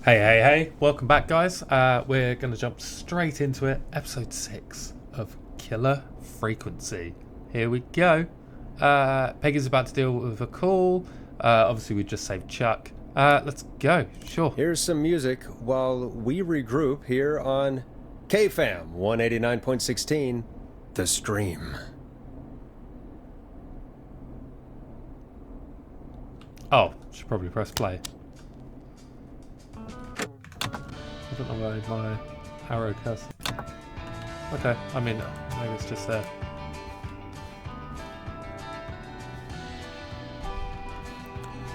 Hey, welcome back, guys. We're going to jump straight into it. Episode 6 of Killer Frequency. Here we go. Peggy's about to deal with a call. Obviously, we just saved Chuck. Let's go, sure. Here's some music while we regroup here on KFAM 189.16, The Stream. Oh, should probably press play. I don't know why my arrow cursor. Okay, I mean, maybe it's just there.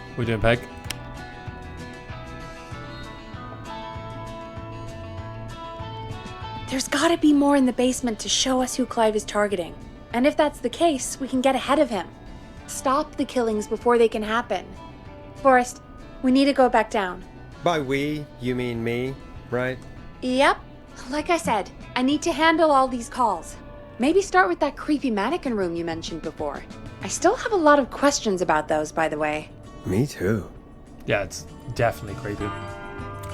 What are we doing, Peg? There's gotta be more in the basement to show us who Clive is targeting. And if that's the case, we can get ahead of him. Stop the killings before they can happen. Forrest, we need to go back down. By we, you mean me, right? Yep. Like I said, I need to handle all these calls. Maybe start with that creepy mannequin room you mentioned before. I still have a lot of questions about those, by the way. Me too. Yeah, it's definitely creepy.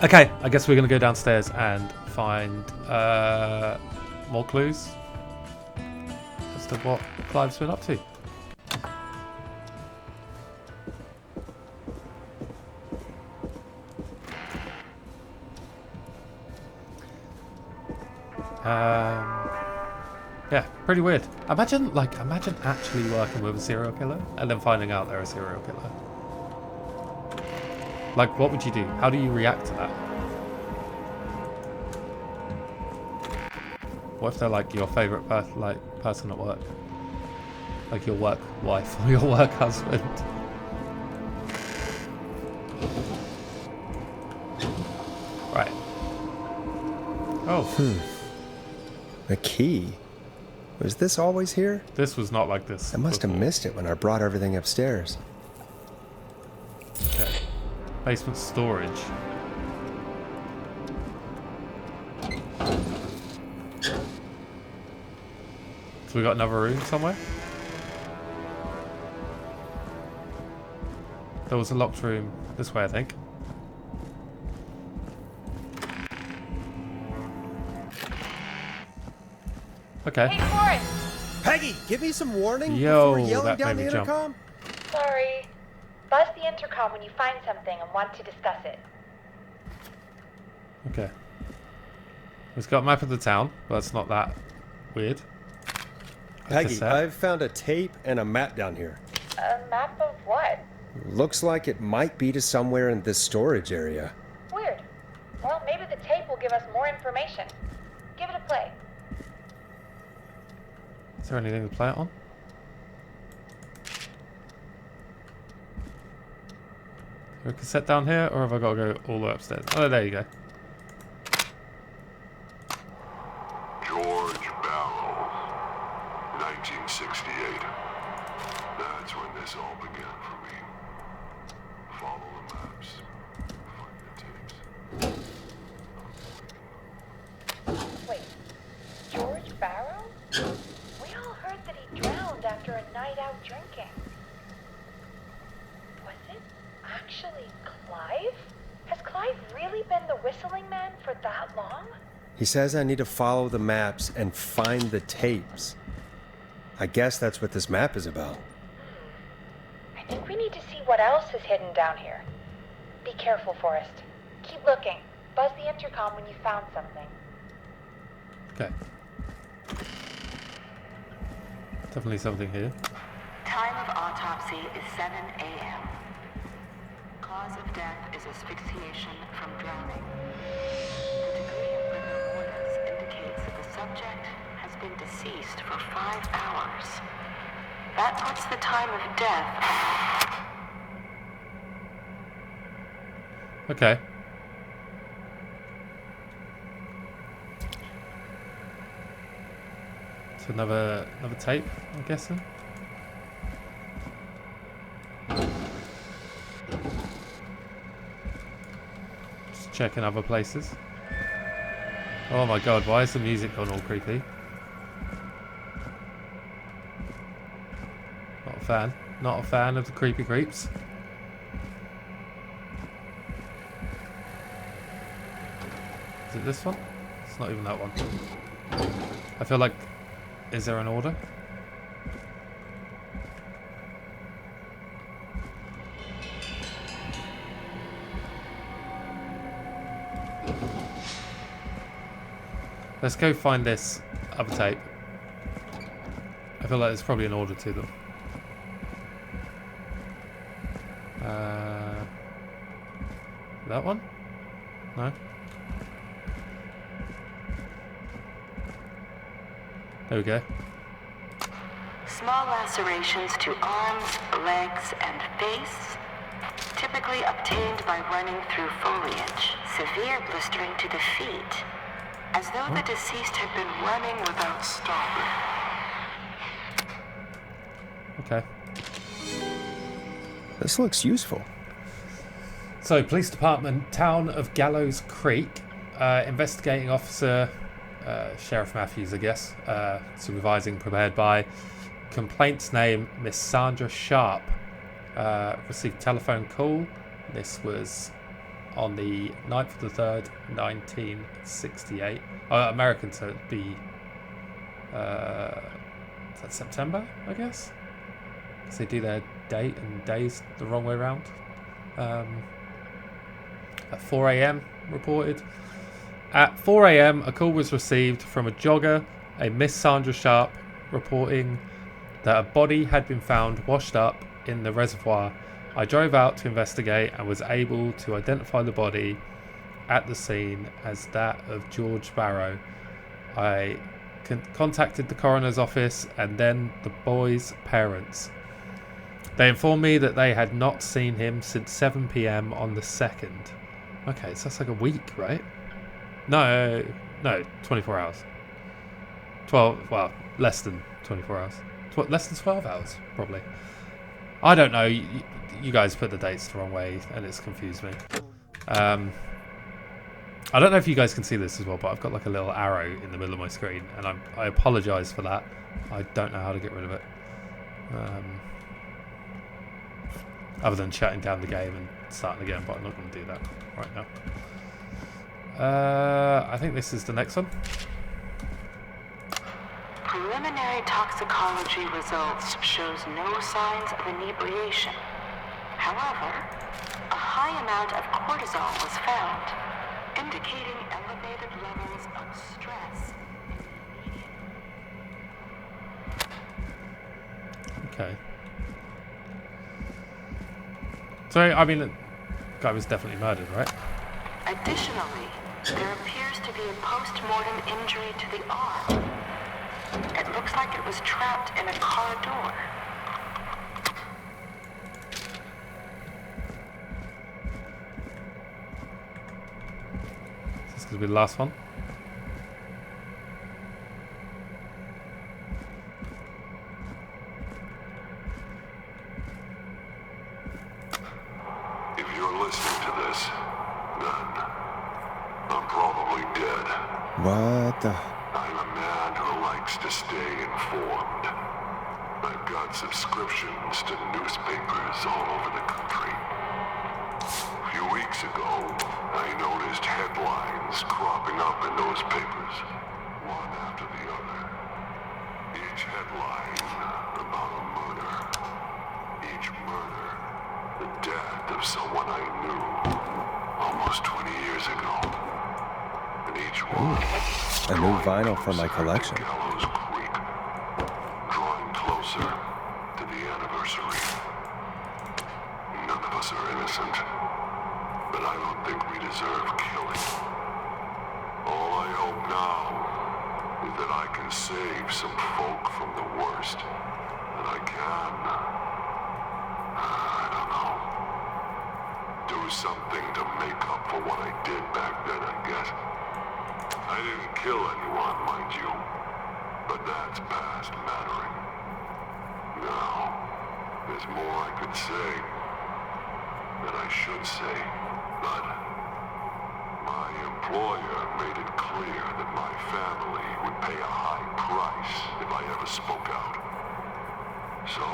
Okay, I guess we're going to go downstairs and find more clues as to what Clive's been up to. Yeah, pretty weird. Imagine actually working with a serial killer and then finding out they're a serial killer. Like, what would you do? How do you react to that? What if they're like your favorite person at work? Like your work wife or your work husband? Right. Oh. The key. Was this always here? This was not like this. I must have before. missed it when I brought everything upstairs. Okay. Basement storage. So we got another room somewhere? There was a locked room this way, I think. Okay. Hey, Forrest! Peggy, give me some warning Yo, before yelling that down made the me jump. intercom. Sorry. Buzz the intercom when you find something and want to discuss it. Okay. It's got a map of the town, but it's not that weird. Peggy, cassette. I've found a tape and a map down here. A map of what? Looks like it might be to somewhere in this storage area. Weird. Well, maybe the tape will give us more information. Give it a play. Is there anything to play it on? Is there a cassette down here, or have I got to go all the way upstairs? Oh, there you go. George Barrow, 1968. That's when this all began for me. Follow the maps, find the tapes. Wait. George Barrow? We all heard that he drowned after a night out drinking. Was it actually Clive? Has Clive really been the whistling man for that long? He says I need to follow the maps and find the tapes. I guess that's what this map is about. I think we need to see what else is hidden down here. Be careful, Forrest. Keep looking. Buzz the intercom when you found something. Okay. Definitely something here. Time of autopsy is 7 a.m. Cause of death is asphyxiation from drowning. The degree of rigor mortis indicates that the subject has been deceased for 5 hours. That puts the time of death. Okay. So another tape, I'm guessing. Just checking other places. Oh my god, why is the music gone all creepy? Not a fan. Not a fan of the creepy creeps. Is it this one? It's not even that one. I feel like... Is there an order? Let's go find this other tape. I feel like there's probably an order to them. That one? No? There we go. Small lacerations to arms, legs, and face, typically obtained by running through foliage. Severe blistering to the feet, as though the deceased had been running without stopping. Okay. This looks useful. So, police department, town of Gallows Creek, investigating officer, Sheriff Matthews, I guess, supervising, prepared by, complaints name, Miss Sandra Sharp, received telephone call. This was on the 9th of the 3rd, 1968. American, so it'd be, is that September, I guess? Because they do their date and days the wrong way around. At 4 a.m. reported. At 4 a.m. a call was received from a jogger, a Miss Sandra Sharp, reporting that a body had been found washed up in the reservoir. I drove out to investigate and was able to identify the body at the scene as that of George Barrow. I contacted the coroner's office and then the boy's parents. They informed me that they had not seen him since 7 p.m. on the 2nd. Okay, so that's like a week, right? No, 24 hours. 12, well, less than 24 hours. Less than 12 hours, probably. I don't know. You guys put the dates the wrong way, and it's confused me. I don't know if you guys can see this as well, but I've got like a little arrow in the middle of my screen, and I apologise for that. I don't know how to get rid of it. Other than shutting down the game and starting again, but I'm not going to do that right now. I think this is the next one. Preliminary toxicology results shows no signs of inebriation. However, a high amount of cortisol was found, indicating elevated levels of stress. Okay. So, I mean, the guy was definitely murdered, right? Additionally, there appears to be a post-mortem injury to the arm. It looks like it was trapped in a car door. Is this going to be the last one? If you're listening to this, then I'm probably dead. What the... I'm a man who likes to stay informed. I've got subscriptions to newspapers all over the country. A few weeks ago, I noticed headlines cropping up in those papers, one after the other. Each headline about a murder. Each murder, the death of someone I knew almost 20 years ago. And each one... a new vinyl from my collection. Gallows Creek, drawing closer to the anniversary. None of us are innocent, but I don't think we deserve killing. All I hope now is that I can save some folk from the worst, that I can, I don't know, do something to make up for what I did back then, I guess. I didn't kill anyone, mind you, but that's past mattering. Now, there's more I could say, that I should say, but my employer made it clear that my family would pay a high price if I ever spoke out. So,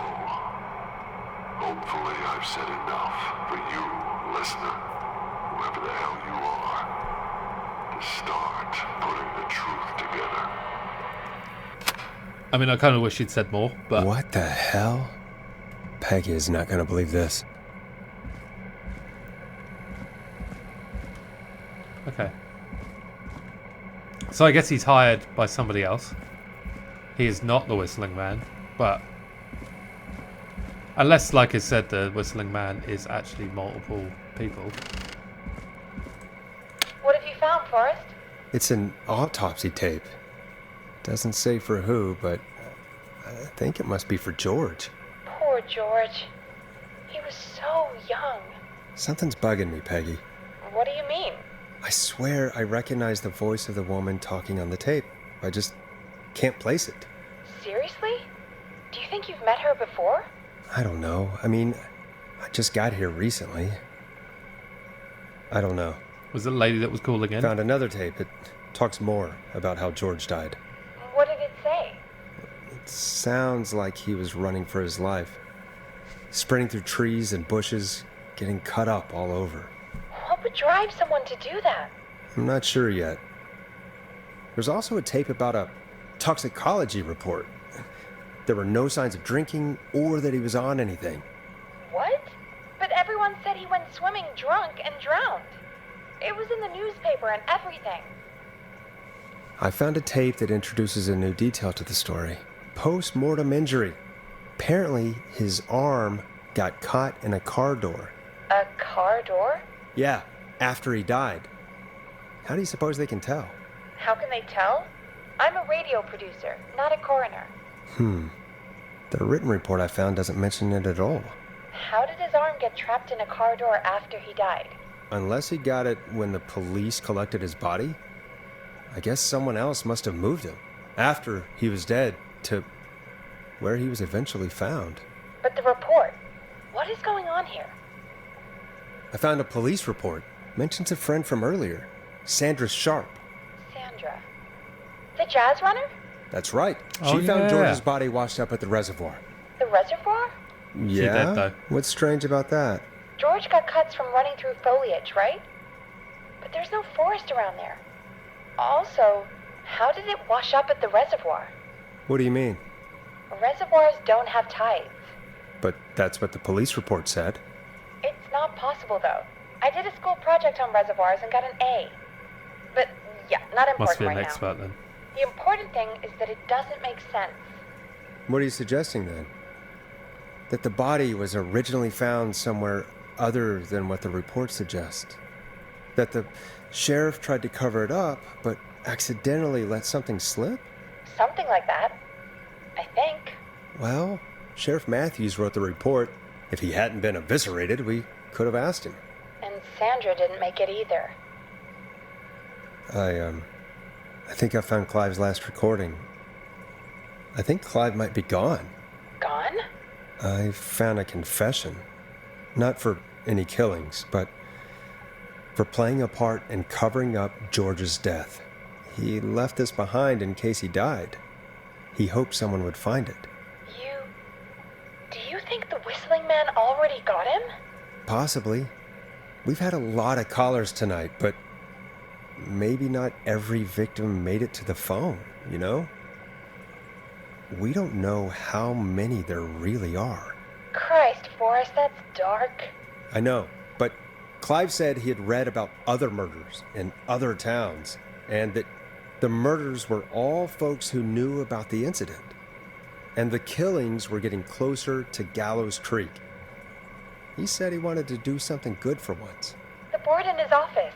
hopefully I've said enough for you, listener, whoever the hell you are, to start putting the truth together. I mean, I kind of wish he'd said more, but What the hell? Peggy is not going to believe this. okay. So I guess he's hired by somebody else. He is not the Whistling Man, but unless, like I said, the Whistling Man is actually multiple people. What have you found, Forrest? It's an autopsy tape. Doesn't say for who, but I think it must be for George. Poor George. He was so young. Something's bugging me, Peggy. What do you mean? I swear I recognize the voice of the woman talking on the tape. I just can't place it. Seriously? Do you think you've met her before? I don't know. I mean, I just got here recently. I don't know. Was it the lady that was calling in? Found another tape. It talks more about how George died. What did it say? It sounds like he was running for his life. Sprinting through trees and bushes, getting cut up all over. What would drive someone to do that? I'm not sure yet. There's also a tape about a toxicology report. There were no signs of drinking or that he was on anything. What? But everyone said he went swimming drunk and drowned. It was in the newspaper and everything. I found a tape that introduces a new detail to the story. Post-mortem injury. Apparently, his arm got caught in a car door. A car door? Yeah, after he died. How do you suppose they can tell? How can they tell? I'm a radio producer, not a coroner. The written report I found doesn't mention it at all. How did his arm get trapped in a car door after he died? Unless he got it when the police collected his body, I guess someone else must have moved him after he was dead to where he was eventually found. But the report, what is going on here? I found a police report. Mentions a friend from earlier, Sandra Sharp. Sandra. The jazz runner? That's right. Oh, She found yeah. George's body washed up at the reservoir. The reservoir? Yeah? did, though. What's strange about that? George got cuts from running through foliage, right? But there's no forest around there. Also, how did it wash up at the reservoir? What do you mean? Reservoirs don't have tides. But that's what the police report said. It's not possible, though. I did a school project on reservoirs and got an A. But, yeah, not important Must be an right now. expert then. The important thing is that it doesn't make sense. What are you suggesting then? That the body was originally found somewhere other than what the report suggests? That the sheriff tried to cover it up, but accidentally let something slip? Something like that. I think. Well, Sheriff Matthews wrote the report. If he hadn't been eviscerated, we could have asked him. And Sandra didn't make it either. I think I found Clive's last recording. I think Clive might be gone. Gone? I found a confession. Not for any killings, but for playing a part in covering up George's death. He left this behind in case he died. He hoped someone would find it. Do you think the Whistling Man already got him? Possibly. We've had a lot of callers tonight, but maybe not every victim made it to the phone, you know? We don't know how many there really are. Christ, Forrest, that's dark. I know, but Clive said he had read about other murders in other towns, and that the murders were all folks who knew about the incident. And the killings were getting closer to Gallows Creek. He said he wanted to do something good for once. The board in his office.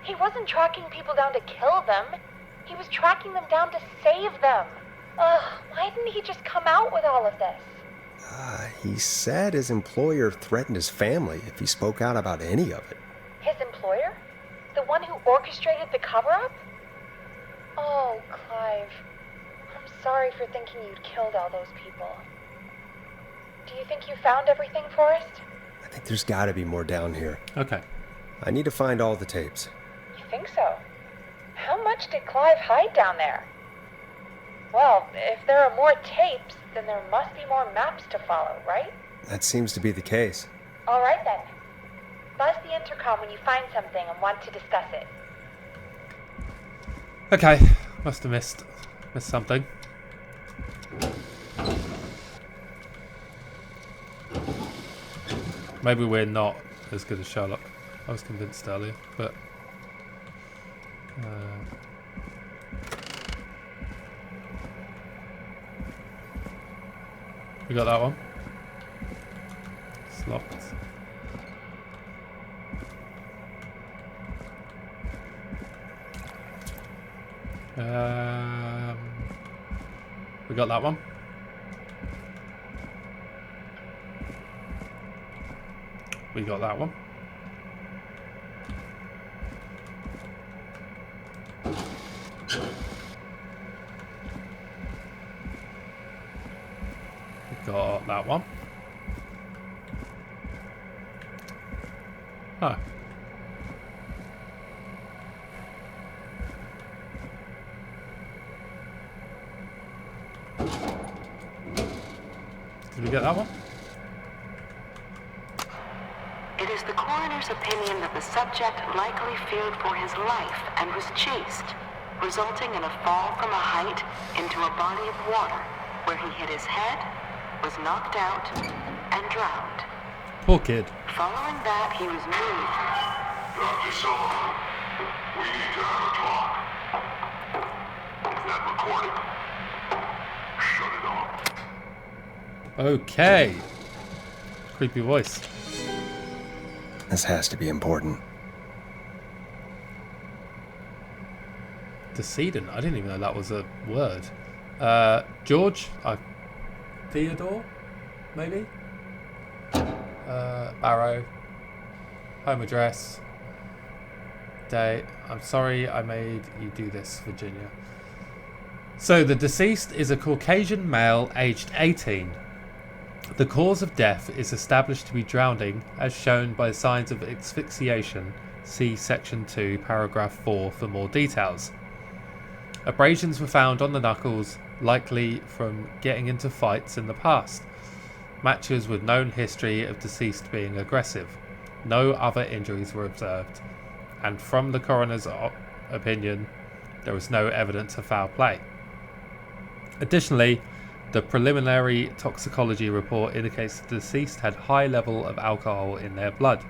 He wasn't tracking people down to kill them. He was tracking them down to save them. Ugh, why didn't he just come out with all of this? He said his employer threatened his family if he spoke out about any of it. His employer? The one who orchestrated the cover-up? Oh, Clive. I'm sorry for thinking you'd killed all those people. Do you think you found everything, Forrest? I think there's gotta be more down here. Okay. I need to find all the tapes. You think so? How much did Clive hide down there? Well, if there are more tapes, then there must be more maps to follow, right? That seems to be the case. All right, then. Buzz the intercom when you find something and want to discuss it. Okay, must have missed something. Maybe we're not as good as Sherlock. I was convinced earlier, but we got that one. It's locked. We got that one. We got that one. We got that one. Huh. Did we get that one? It is the coroner's opinion that the subject likely feared for his life and was chased, resulting in a fall from a height into a body of water, where he hit his head, was knocked out, and drowned. Poor kid. Following that, he was moved. Dr. Sullivan, we need to have a talk. That recording. Shut it off. Okay. Creepy voice. This has to be important. Decedent. I didn't even know that was a word. George? Theodore? Maybe? Barrow. Home address. Date. I'm sorry I made you do this, Virginia. So the deceased is a Caucasian male aged 18. The cause of death is established to be drowning, as shown by signs of asphyxiation. See section 2, paragraph 4 for more details. Abrasions were found on the knuckles, likely from getting into fights in the past. Matches with known history of deceased being aggressive. No other injuries were observed, and from the coroner's opinion, there was no evidence of foul play. Additionally, the preliminary toxicology report indicates the deceased had high level of alcohol in their blood.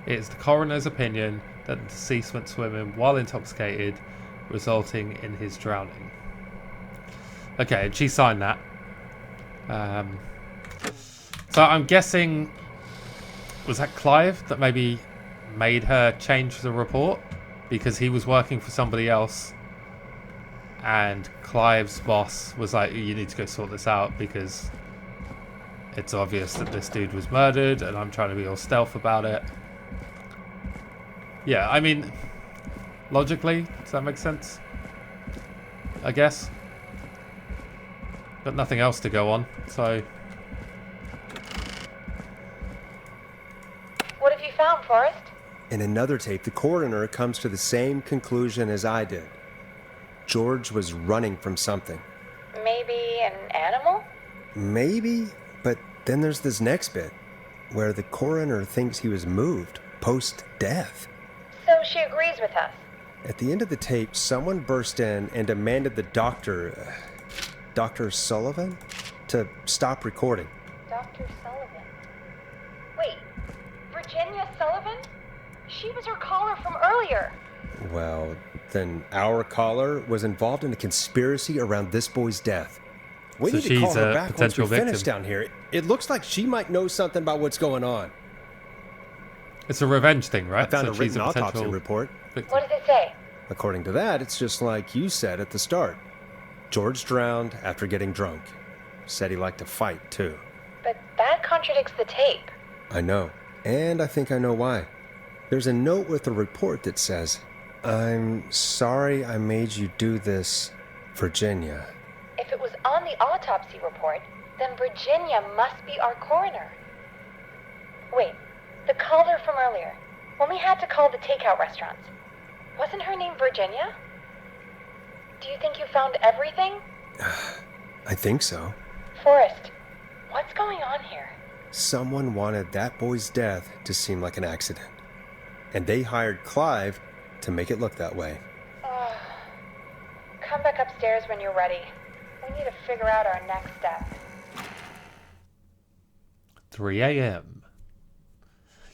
It is the coroner's opinion that the deceased went swimming while intoxicated, resulting in his drowning. Okay, and she signed that. So I'm guessing, was that Clive that maybe made her change the report? Because he was working for somebody else, and Clive's boss was like, you need to go sort this out because it's obvious that this dude was murdered and I'm trying to be all stealth about it. Yeah, I mean, logically, does that make sense? I guess. Got nothing else to go on, so... What have you found, Forrest? In another tape, the coroner comes to the same conclusion as I did. George was running from something. Maybe an animal? Maybe, but then there's this next bit, where the coroner thinks he was moved post-death. So she agrees with us. At the end of the tape, someone burst in and demanded the doctor, Dr. Sullivan, to stop recording. Dr. Sullivan? Wait, Virginia Sullivan? She was her caller from earlier. Well, then our caller was involved in a conspiracy around this boy's death. We So need to call she's her a back once potential we finish victim. down here. It looks like she might know something about what's going on. It's a revenge thing, right? I found So a she's written autopsy potential report. victim. What does it say? According to that, it's just like you said at the start. George drowned after getting drunk. Said he liked to fight, too. But that contradicts the tape. I know. And I think I know why. There's a note with the report that says, I'm sorry I made you do this, Virginia. If it was on the autopsy report, then Virginia must be our coroner. Wait, the caller from earlier, when we had to call the takeout restaurants, wasn't her name Virginia? Do you think you found everything? I think so. Forrest, what's going on here? Someone wanted that boy's death to seem like an accident. And they hired Clive to make it look that way. come back upstairs when you're ready. We need to figure out our next step. 3 a.m.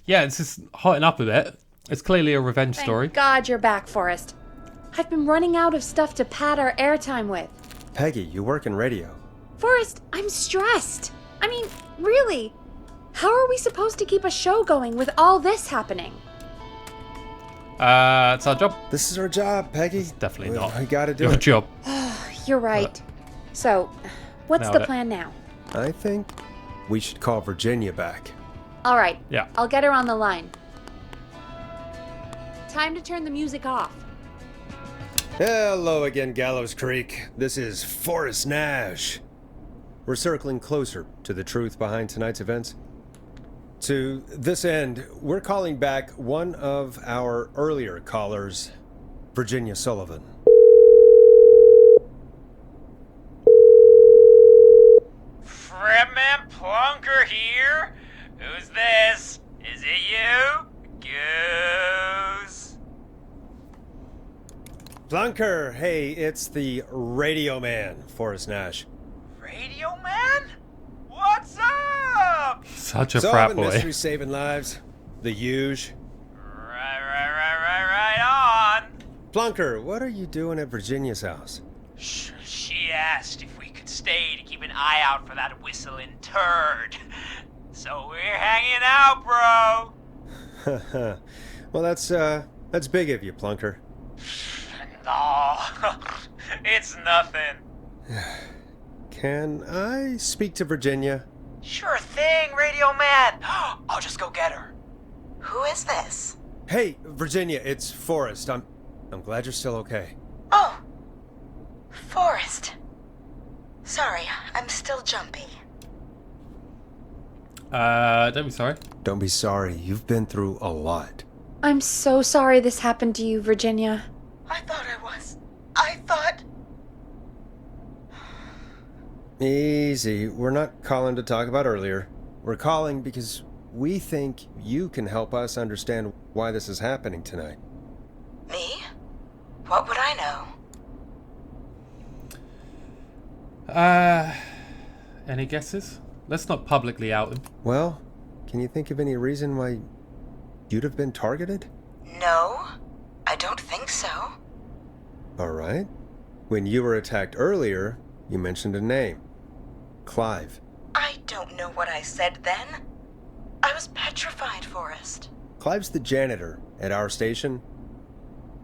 Yeah, it's just hotting up a bit. It's clearly a revenge story. Thank God you're back, Forrest. I've been running out of stuff to pad our airtime with. Peggy, you work in radio. Forrest, I'm stressed. I mean, really. How are we supposed to keep a show going with all this happening? It's our job. This is our job, Peggy. It's definitely not We gotta do your it. job. You're right. So, what's Nailed the it. plan now? I think we should call Virginia back. All right. Yeah. I'll get her on the line. Time to turn the music off. Hello again, Gallows Creek. This is Forrest Nash. We're circling closer to the truth behind tonight's events. To this end, we're calling back one of our earlier callers, Virginia Sullivan. Fredman Plunker here? Who's this? Is it you? Goose? Plunker, hey, it's the Radio Man, Forrest Nash. Radio Man? What's up? Such a frat Solving boy. mysteries, saving lives. The huge. Right on. Plunker, what are you doing at Virginia's house? She asked if we could stay to keep an eye out for that whistling turd. So we're hanging out, bro. Well, that's big of you, Plunker. No, it's nothing. Can I speak to Virginia? Sure thing, Radio Man. I'll just go get her. Who is this? Hey, Virginia, it's Forrest. I'm glad you're still okay. Oh, Forrest. Sorry, I'm still jumpy. Don't be sorry. Don't be sorry. You've been through a lot. I'm so sorry this happened to you, Virginia. I thought I was. I thought... Easy. We're not calling to talk about earlier. We're calling because we think you can help us understand why this is happening tonight. Me? What would I know? Any guesses? Let's not publicly out him. Well, can you think of any reason why you'd have been targeted? No, I don't think so. All right. When you were attacked earlier, you mentioned a name. Clive. I don't know what I said then. I was petrified, Forrest. Clive's the janitor at our station,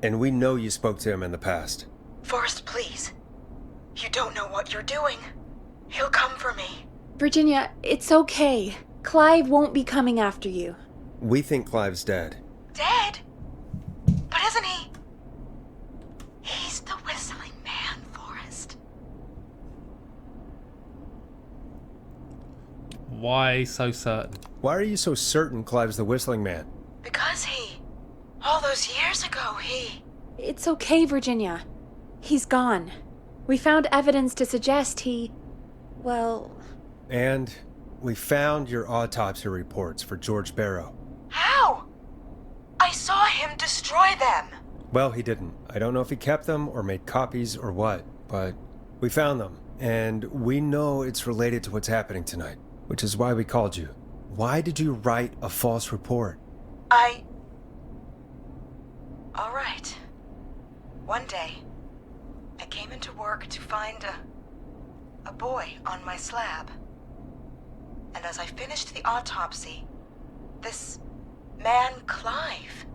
and we know you spoke to him in the past. Forrest, please. You don't know what you're doing. He'll come for me. Virginia, it's okay. Clive won't be coming after you. We think Clive's dead. Dead? But isn't he? He's the whistling man, Forrest. Why so certain? Why are you so certain Clive's the Whistling Man? Because all those years ago, It's okay, Virginia. He's gone. We found evidence to suggest well... And we found your autopsy reports for George Barrow. How? I saw him destroy them. Well, he didn't. I don't know if he kept them or made copies or what, but we found them, and we know it's related to what's happening tonight, which is why we called you. Why did you write a false report? All right. One day, I came into work to find a boy on my slab. And as I finished the autopsy, this man, Clive,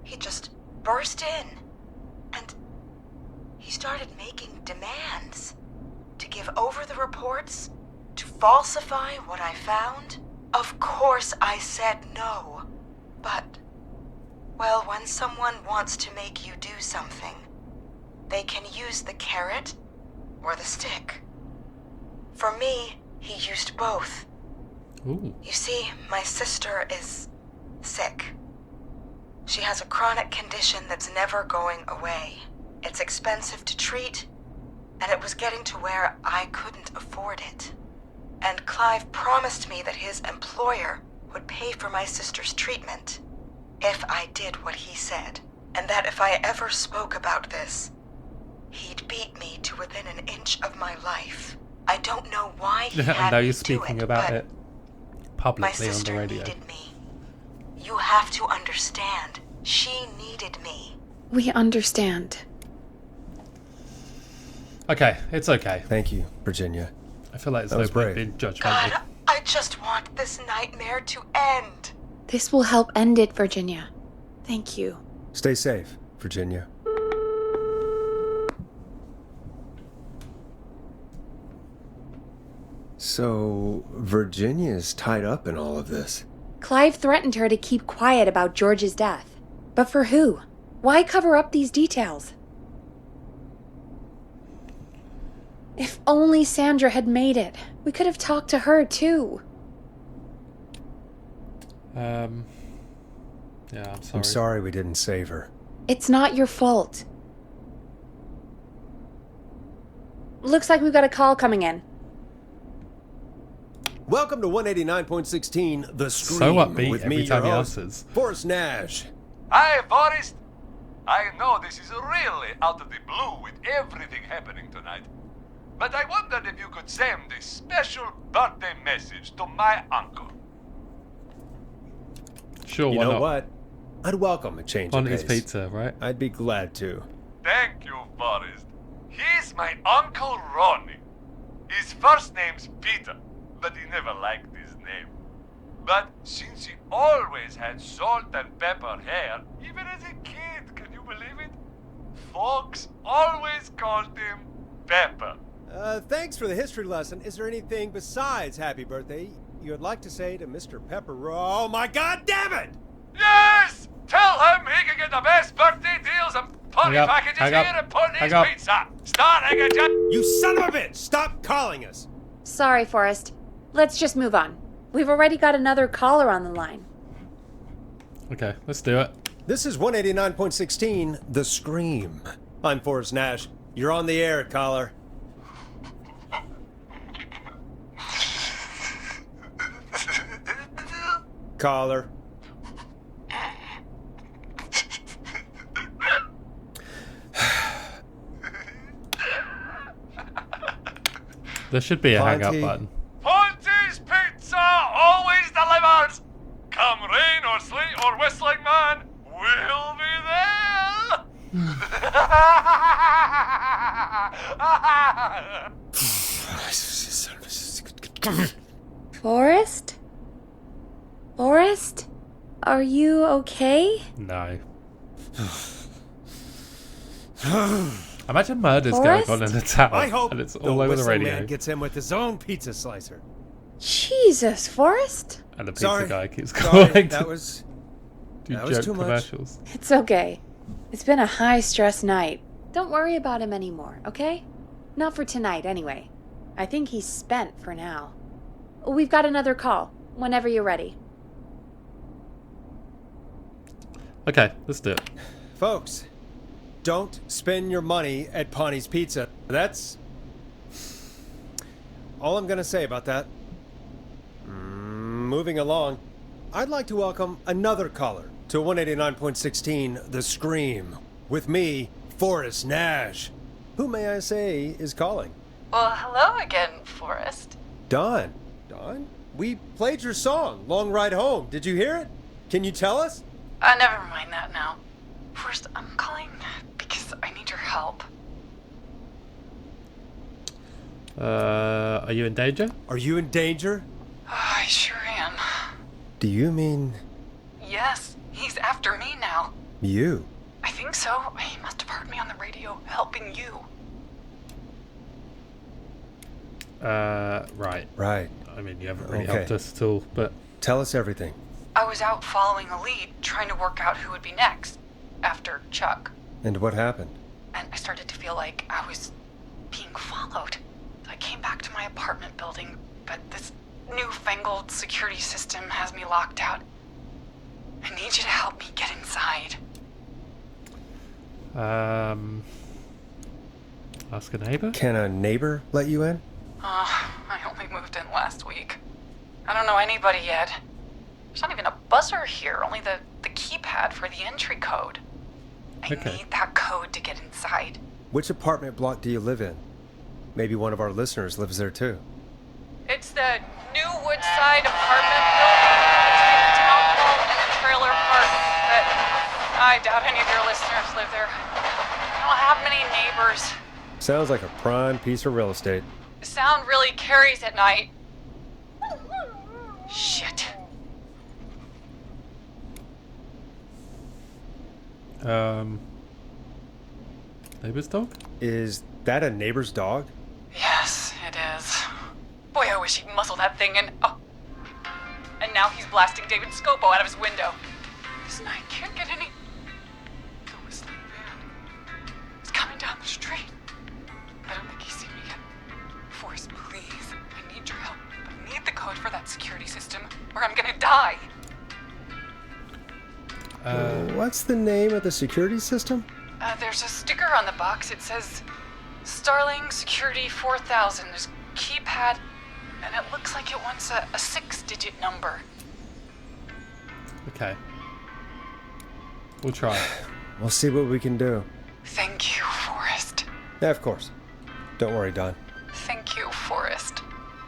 he just burst in. And he started making demands to give over the reports, to falsify what I found. Of course I said no. But, well, when someone wants to make you do something, they can use the carrot or the stick. For me, he used both. Ooh. You see, my sister is sick. She has a chronic condition that's never going away. It's expensive to treat, and it was getting to where I couldn't afford it. And Clive promised me that his employer would pay for my sister's treatment if I did what he said, and that if I ever spoke about this, He'd beat me to within an inch of my life. I don't know why he I had know me you're do speaking it, about but it my publicly on the sister radio. needed me. You have to understand. She needed me. We understand. Okay, it's okay. Thank you, Virginia. I feel like there's That no was point brave. being judgmental. God, I just want this nightmare to end. This will help end it, Virginia. Thank you. Stay safe, Virginia. So, Virginia's tied up in all of this. Clive threatened her to keep quiet about George's death. But for who? Why cover up these details? If only Sandra had made it. We could have talked to her, too. Yeah, I'm sorry. I'm sorry we didn't save her. It's not your fault. Looks like we've got a call coming in. Welcome to 189.16 The Scream. So upbeat with every me, time your he host, answers. Forrest Nash. Hi, Forrest. I know this is really out of the blue with everything happening tonight. But I wondered if you could send a special birthday message to my uncle. Sure, You why know not? what? I'd welcome a change On of his pace. pizza, right? I'd be glad to. Thank you, Forrest. He's my Uncle Ronnie. His first name's Peter, but he never liked his name. But since he always had salt and pepper hair, even as a kid, can you believe it? Folks always called him Pepper. Thanks for the history lesson. Is there anything besides happy birthday you would like to say to Mr. Pepper? Oh my god damn it! Yes! Tell him he can get the best birthday deals and party Hang up, packages hang here up, at Putney's hang up. Pizza. Starting at You son of a bitch! Stop calling us! Sorry, Forrest. Let's just move on. We've already got another caller on the line. Okay, let's do it. This is 189.16 The Scream. I'm Forrest Nash. You're on the air, caller. Caller. There should be a hang up Ponty. button. Ponty's Pizza always delivers. Come rain or sleet or whistling man, we'll be there. Forrest? Forrest? Are you okay? No. Imagine murders Forrest? going on in the town, I hope and it's the all over the whistle radio. man gets in with his own pizza slicer. Jesus, Forrest? And the pizza Sorry. guy keeps Sorry, calling that to was... do that was joke too much. commercials. It's okay. It's been a high-stress night. Don't worry about him anymore, okay? Not for tonight, anyway. I think he's spent for now. We've got another call, whenever you're ready. Okay, let's do it. Folks, don't spend your money at Ponty's Pizza. That's all I'm going to say about that. Moving along, I'd like to welcome another caller to 189.16 The Scream with me, Forrest Nash. Who, may I say, is calling? Well, hello again, Forrest. Don. Don? We played your song, Long Ride Home. Did you hear it? Can you tell us? Never mind that now. First, I'm calling because I need your help. Are you in danger? Are you in danger? I sure am. Do you mean Yes, he's after me now. you? I think so. He must have heard me on the radio helping you. Right. Right. I mean, you haven't really Okay. helped us at all, but Tell us everything. I was out following a lead, trying to work out who would be next, after Chuck. And what happened? And I started to feel like I was being followed. I came back to my apartment building, but this newfangled security system has me locked out. I need you to help me get inside. ask a neighbor? Can a neighbor let you in? I only moved in last week. I don't know anybody yet. There's not even a buzzer here, only the keypad for the entry code. I Okay. need that code to get inside. which apartment block do you live in? Maybe one of our listeners lives there too. It's the New Woodside apartment building between the town hall and the trailer park. But I doubt any of your listeners live there. I don't have many neighbors. Sounds like a prime piece of real estate. Sound really carries at night. Shit. Neighbor's dog? Is that a neighbor's dog? Yes, it is. Boy, I wish he'd muzzle that thing and... Oh. And now he's blasting David Scopo out of his window. This night can't get any... The whistling van. It's coming down the street. I don't think he's seen me yet. Forrest, please. I need your help. I need the code for that security system, or I'm gonna die. What's the name of the security system? There's a sticker on the box. It says Starling Security 4000. There's a keypad, and it looks like it wants a 6-digit number. Okay. We'll try. We'll see what we can do. Thank you, Forrest. Yeah, of course. Don't worry, Don. Thank you, Forrest.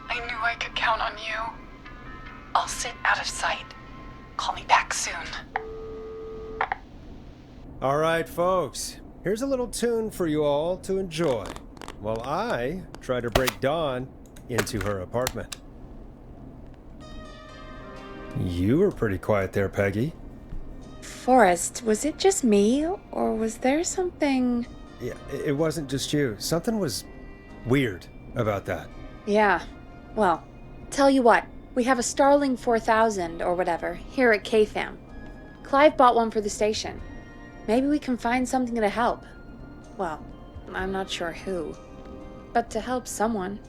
I knew I could count on you. I'll sit out of sight. Call me back soon. All right, folks. Here's a little tune for you all to enjoy while I try to break Dawn into her apartment. You were pretty quiet there, Peggy. Forrest, was it just me, or was there something... Yeah, it wasn't just you. Something was weird about that. Yeah. Well, tell you what. We have a Starling 4000, or whatever, here at KFAM. Clive bought one for the station. Maybe we can find something to help. Well, I'm not sure who. But to help someone.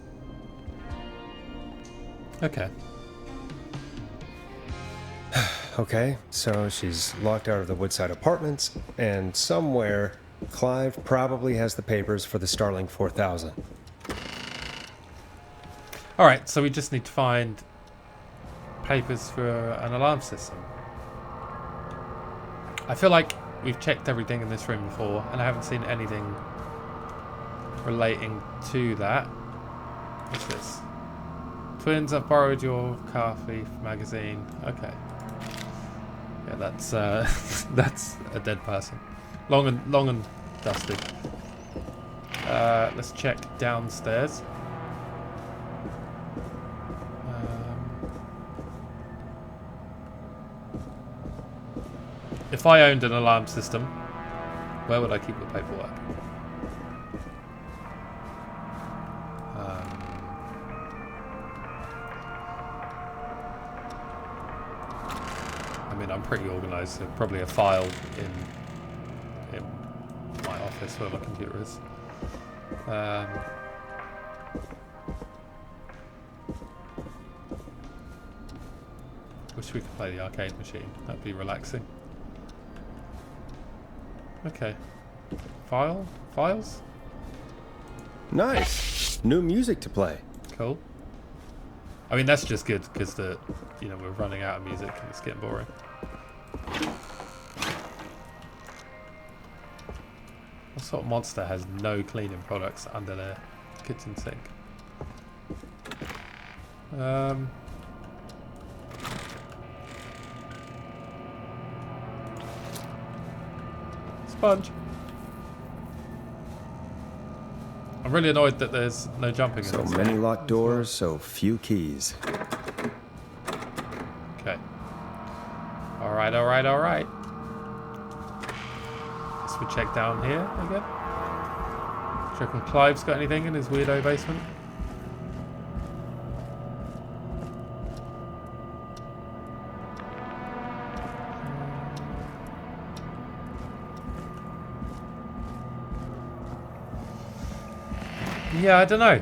Okay. Okay, so she's locked out of the Woodside Apartments, and somewhere, Clive probably has the papers for the Starling 4000. Alright, so we just need to find papers for an alarm system. I feel like we've checked everything in this room before, and I haven't seen anything relating to that. What's this? Twins, I've borrowed your car thief magazine. Okay. Yeah, that's that's a dead person. Long and dusty. Let's check downstairs. If I owned an alarm system, where would I keep the paperwork? I mean, I'm pretty organised, so probably a file in my office where my computer is. Wish we could play the arcade machine. That'd be relaxing. Okay. Files? Nice. New music to play. Cool. I mean, that's just good because we're running out of music and it's getting boring. What sort of monster has no cleaning products under their kitchen sink? Sponge. I'm really annoyed that there's no jumping in So this many game. locked doors, so few keys. Okay. Alright. Let's we check down here again. Do you reckon Clive's got anything in his weirdo basement? Yeah, I don't know.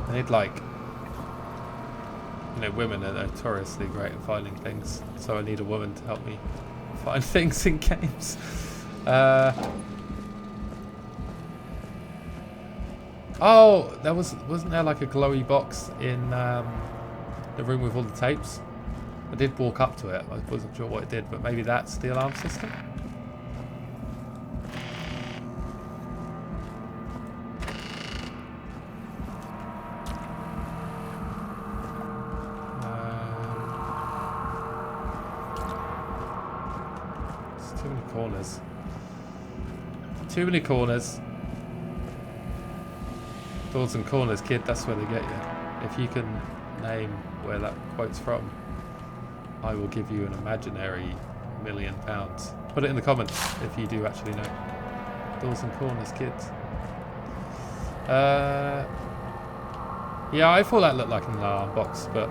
I need, like, women are notoriously great at finding things, so I need a woman to help me find things in games. Oh, wasn't there like a glowy box in the room with all the tapes? I did walk up to it. I wasn't sure what it did, but maybe that's the alarm system. It's too many corners. Too many corners. Doors and corners, kid, that's where they get you. If you can name where that quote's from, I will give you an imaginary £1 million. Put it in the comments if you do actually know. Doors and corners, kids. Yeah, I thought that looked like an alarm box, but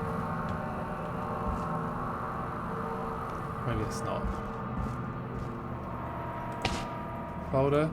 maybe it's not. Folder.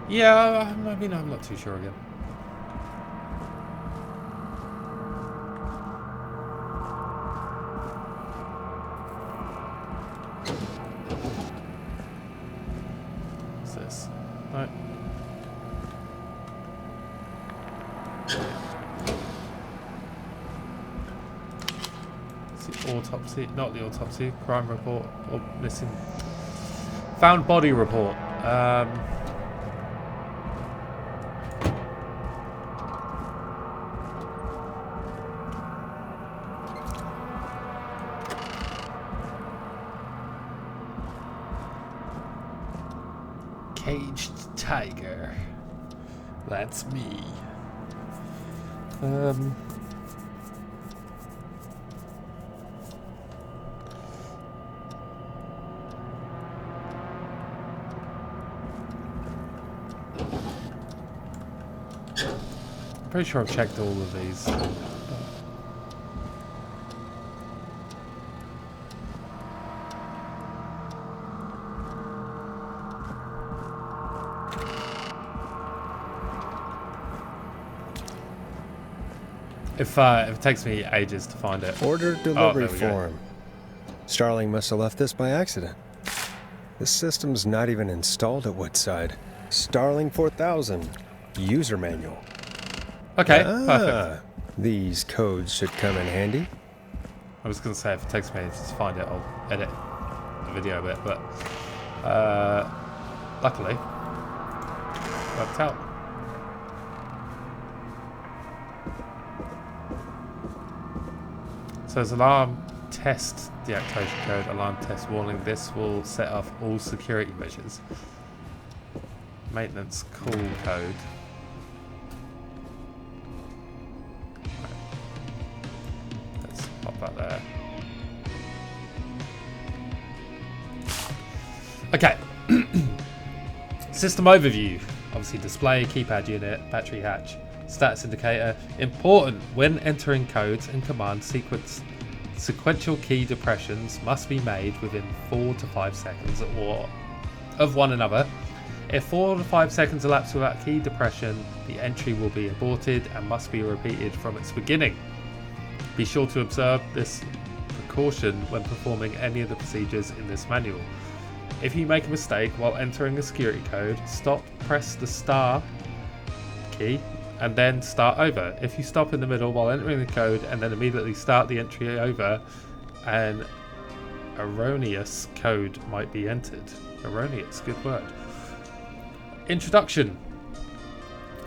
Yeah, I mean, I'm not too sure again. What's this? No. It's the autopsy, not the autopsy, crime report, or missing. Found body report. Caged tiger. That's me. Pretty sure I've checked all of these. If it takes me ages to find it. Order delivery there we go. form. Starling must have left this by accident. The system's not even installed at Woodside. Starling 4000. User manual. Okay, perfect. These codes should come in handy. I was going to say if it takes me ages to find it, I'll edit the video a bit, but luckily, worked out. So there's alarm test deactivation code, alarm test warning. This will set off all security measures. Maintenance call code. Let's pop that there. Okay. System overview. Obviously display, keypad unit, battery hatch. Status indicator. Important when entering codes and command sequence. Sequential key depressions must be made within 4 to 5 seconds or of one another. If 4 to 5 seconds elapse without key depression, the entry will be aborted and must be repeated from its beginning. Be sure to observe this precaution when performing any of the procedures in this manual. If you make a mistake while entering a security code, stop, press the star key and then start over. If you stop in the middle while entering the code and then immediately start the entry over, an erroneous code might be entered. Erroneous, good word. Introduction.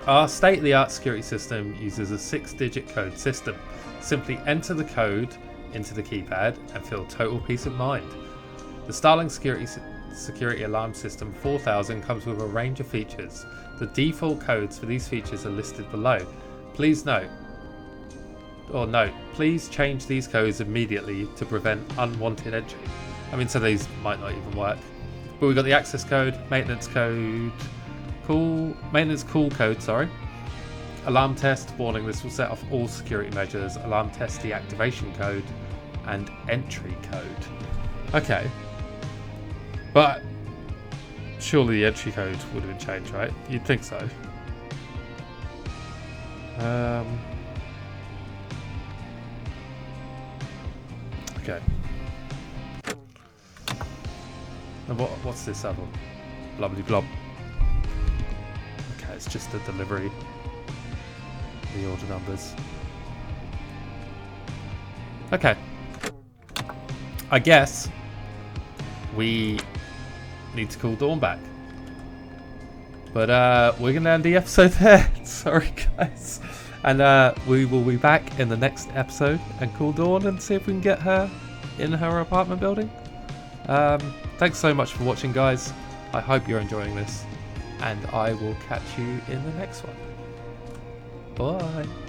Our state-of-the-art security system uses a 6-digit code system. Simply enter the code into the keypad and feel total peace of mind. The Starling Security Alarm System 4000 comes with a range of features. The default codes for these features are listed below. Please note, please change these codes immediately to prevent unwanted entry. I mean, so these might not even work. But we've got the access code, maintenance code, maintenance call code, sorry. Alarm test, warning, this will set off all security measures. Alarm test deactivation code, and entry code. Okay. But surely the entry code would have been changed, right? You'd think so. Okay. And what's this other one? Blubbly blob. Okay, it's just a delivery. The order numbers. Okay. I guess we need to call Dawn back. But we're going to end the episode there. Sorry, guys. And we will be back in the next episode and call Dawn and see if we can get her in her apartment building. Thanks so much for watching, guys. I hope you're enjoying this. And I will catch you in the next one. Bye.